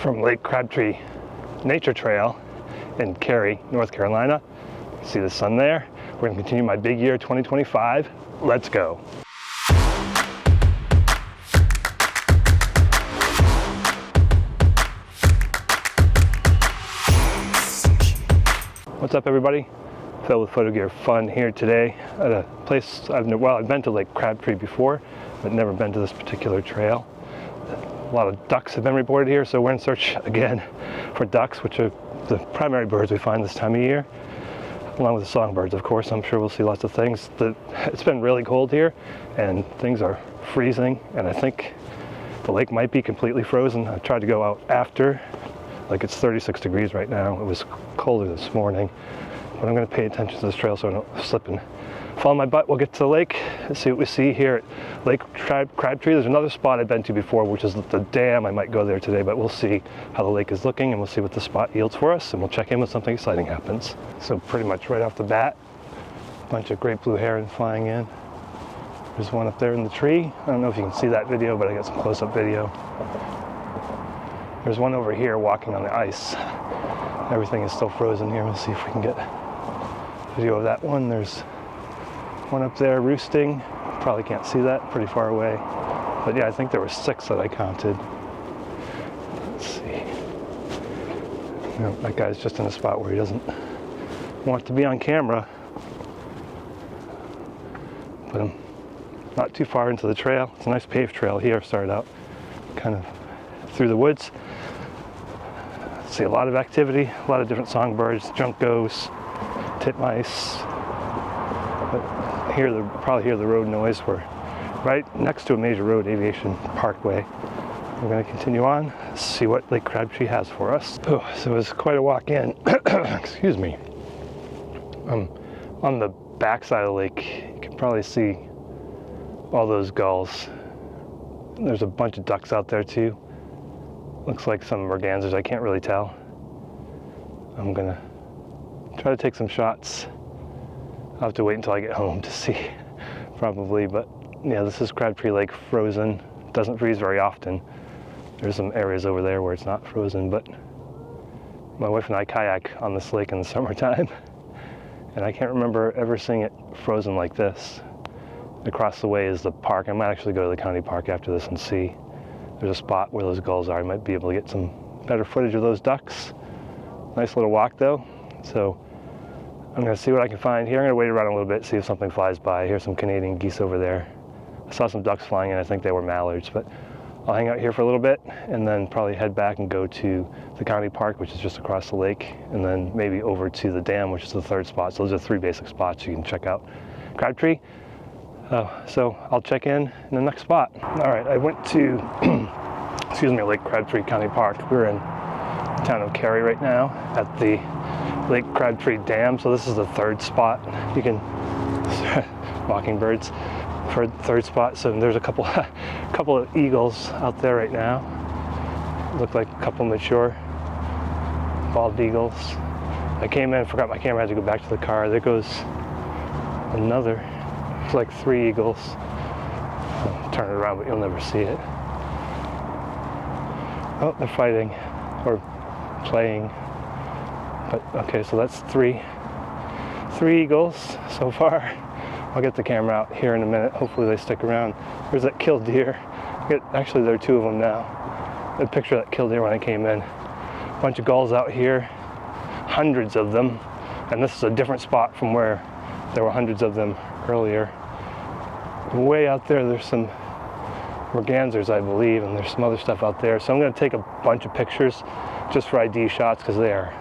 from Lake Crabtree Nature Trail in Cary, North Carolina. See the sun there? We're going to continue my big year 2025. Let's go. What's up, everybody? Phil with Photo Gear Fun here today at a place I've been to Lake Crabtree before, but never been to this particular trail. A lot of ducks have been reported here, so we're in search again for ducks, which are the primary birds we find this time of year, along with the songbirds, of course. I'm sure we'll see lots of things. It's been really cold here, and things are freezing, and I think the lake might be completely frozen. I tried to go out after, like it's 36 degrees right now. It was colder this morning, but I'm going to pay attention to this trail so I don't slip and fall on my butt. We'll get to the lake and see what we see here at Lake Crabtree. There's another spot I've been to before, which is the dam. I might go there today, but we'll see how the lake is looking, and we'll see what the spot yields for us, and we'll check in when something exciting happens. So pretty much right off the bat, a bunch of great blue heron flying in. There's one up there in the tree. I don't know if you can see that video, but I got some close-up video. There's one over here walking on the ice. Everything is still frozen here. We'll see if we can get video of that one. There's one up there roosting. Probably can't see that, pretty far away. But yeah, I think there were 6 that I counted. Let's see. No, that guy's just in a spot where he doesn't want to be on camera. But I'm not too far into the trail. It's a nice paved trail here. Started out kind of through the woods. See a lot of activity, a lot of different songbirds, juncos, titmice. But probably hear the road noise. We're right next to a major road, Aviation Parkway. We're going to continue on, see what Lake Crabtree has for us. Oh, so it was quite a walk in. Excuse me. On the backside of the lake, you can probably see all those gulls. There's a bunch of ducks out there too. Looks like some mergansers, I can't really tell. I'm gonna try to take some shots. I'll have to wait until I get home to see, probably, but yeah, this is Crabtree Lake, frozen. It doesn't freeze very often. There's some areas over there where it's not frozen, but my wife and I kayak on this lake in the summertime, and I can't remember ever seeing it frozen like this. Across the way is the park. I might actually go to the county park after this and see. There's a spot where those gulls are. I might be able to get some better footage of those ducks. Nice little walk though. So I'm gonna see what I can find here. I'm gonna wait around a little bit, see if something flies by. Here's some Canadian geese over there. I saw some ducks flying in. I think they were mallards, but I'll hang out here for a little bit and then probably head back and go to the county park, which is just across the lake, and then maybe over to the dam, which is the 3rd spot. So those are 3 basic spots you can check out Crabtree. So I'll check in the next spot. All right, I went to, Lake Crabtree County Park. We're in the town of Cary right now at the Lake Crabtree Dam. So this is the 3rd spot. You can, mockingbirds for the 3rd spot. So there's a couple of eagles out there right now. Look like a couple mature bald eagles. I came in, forgot my camera, I had to go back to the car. There goes another. It's like 3 eagles. I'll turn it around, but you'll never see it. Oh, they're fighting or playing. But okay, so that's 3 eagles so far. I'll get the camera out here in a minute. Hopefully they stick around. There's that killed deer. Actually, there are 2 of them now. A picture of that killed deer when I came in. A bunch of gulls out here, hundreds of them. And this is a different spot from where there were hundreds of them earlier. Way out there, there's some mergansers, I believe, and there's some other stuff out there. So I'm going to take a bunch of pictures just for ID shots because they are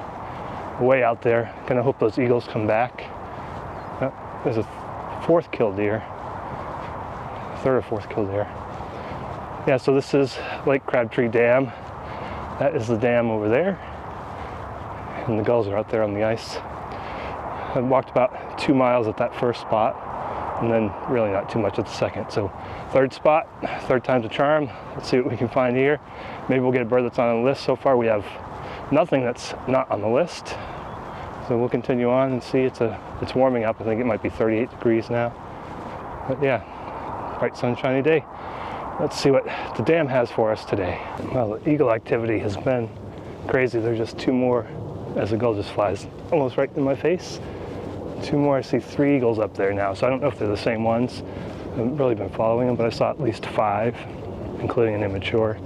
way out there. Going to hope those eagles come back. There's a 4th killed deer. 3rd or 4th killed deer. Yeah, so this is Lake Crabtree Dam. That is the dam over there. And the gulls are out there on the ice. I walked about 2 miles at that 1st spot, and then really not too much at the 2nd. So 3rd spot, 3rd time's a charm. Let's see what we can find here. Maybe we'll get a bird that's on the list. So far we have nothing that's not on the list. So we'll continue on and see. It's warming up. I think it might be 38 degrees now. But yeah, bright sunshiny day. Let's see what the dam has for us today. Well, the eagle activity has been crazy. There's just two more as the gull just flies almost right in my face. Two more. I see 3 eagles up there now, so I don't know if they're the same ones. I haven't really been following them, but I saw at least 5, including an immature.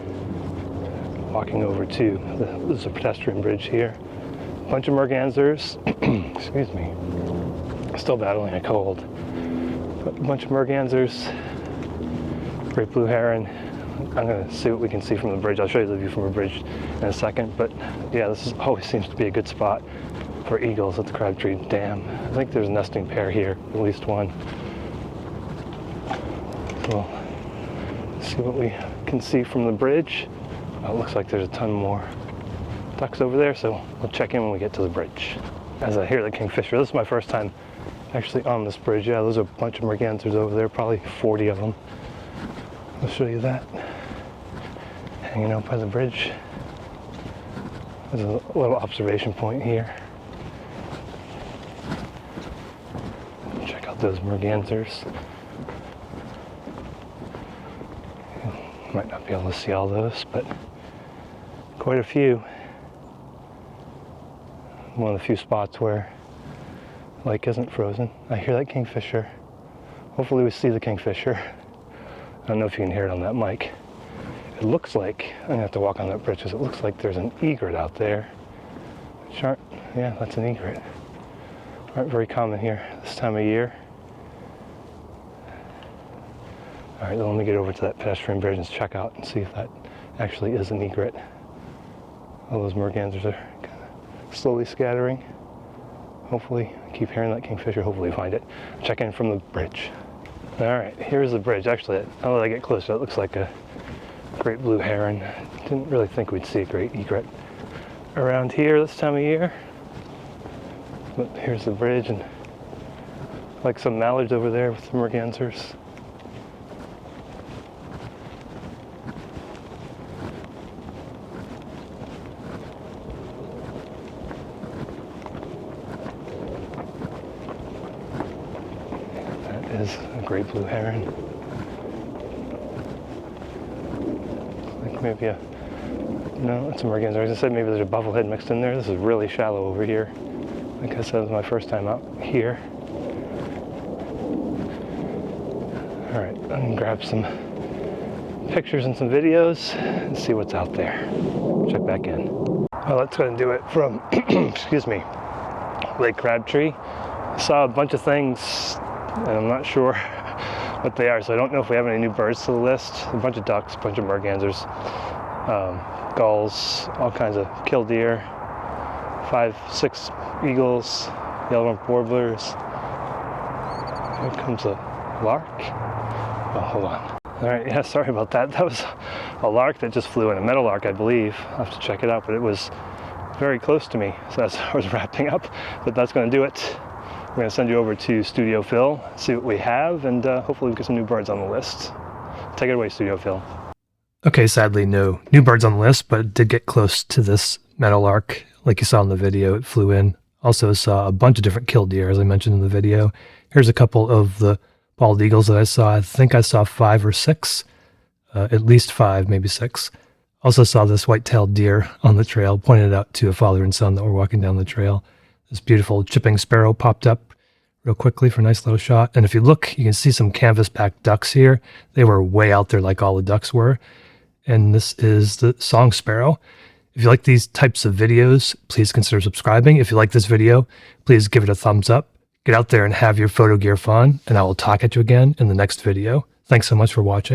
Walking over to, there's a pedestrian bridge here. A bunch of mergansers, excuse me, still battling a cold. But a bunch of mergansers, great blue heron. I'm gonna see what we can see from the bridge. I'll show you the view from a bridge in a second, but yeah, this always seems to be a good spot for eagles at the Crabtree Dam. I think there's a nesting pair here, at least one. We'll see what we can see from the bridge. It looks like there's a ton more ducks over there, so we'll check in when we get to the bridge. As I hear the kingfisher, this is my first time actually on this bridge. Yeah, there's a bunch of mergansers over there, probably 40 of them. I'll show you that. Hanging out by the bridge. There's a little observation point here. Check out those mergansers. Might not be able to see all those, but quite a few. One of the few spots where the lake isn't frozen. I hear that kingfisher. Hopefully we see the kingfisher. I don't know if you can hear it on that mic. It looks like, I'm gonna have to walk on that bridge because it looks like there's an egret out there. Which aren't, yeah, that's an egret. Aren't very common here this time of year. All right, let me get over to that pedestrian bridge and check out and see if that actually is an egret. All those mergansers are kind of slowly scattering. Hopefully, I keep hearing that kingfisher, hopefully find it. Check in from the bridge. All right, here's the bridge. Actually, now that I get closer, it looks like a great blue heron. Didn't really think we'd see a great egret around here this time of year. But here's the bridge, and like some mallards over there with some mergansers. Is a great blue heron. Like maybe a, no, it's a merganser. As I said, maybe there's a bufflehead mixed in there. This is really shallow over here. Like I said, it was my first time out here. All right, I'm gonna grab some pictures and some videos and see what's out there. Check back in. Well, that's gonna do it from, excuse me, Lake Crabtree. I saw a bunch of things and I'm not sure what they are, so I don't know if we have any new birds to the list. A bunch of ducks, a bunch of mergansers, gulls, all kinds of killdeer, 5, 6 eagles, yellow-rumped warblers. Here comes a lark. Oh, hold on. All right, yeah, sorry about that. That was a lark that just flew in, a meadowlark, I believe. I'll have to check it out, but it was very close to me, so as I was wrapping up. But that's going to do it. We're going to send you over to Studio Phil, see what we have, and hopefully we get some new birds on the list. Take it away, Studio Phil. Okay, sadly no new birds on the list, but it did get close to this meadowlark. Like you saw in the video, it flew in. Also saw a bunch of different killdeer, as I mentioned in the video. Here's a couple of the bald eagles that I saw. I think I saw 5 or 6, at least 5, maybe 6. Also saw this white-tailed deer on the trail, pointed out to a father and son that were walking down the trail. This beautiful chipping sparrow popped up real quickly for a nice little shot. And if you look, you can see some canvasback ducks here. They were way out there like all the ducks were. And this is the song sparrow. If you like these types of videos, please consider subscribing. If you like this video, please give it a thumbs up. Get out there and have your photo gear fun, and I will talk at you again in the next video. Thanks so much for watching.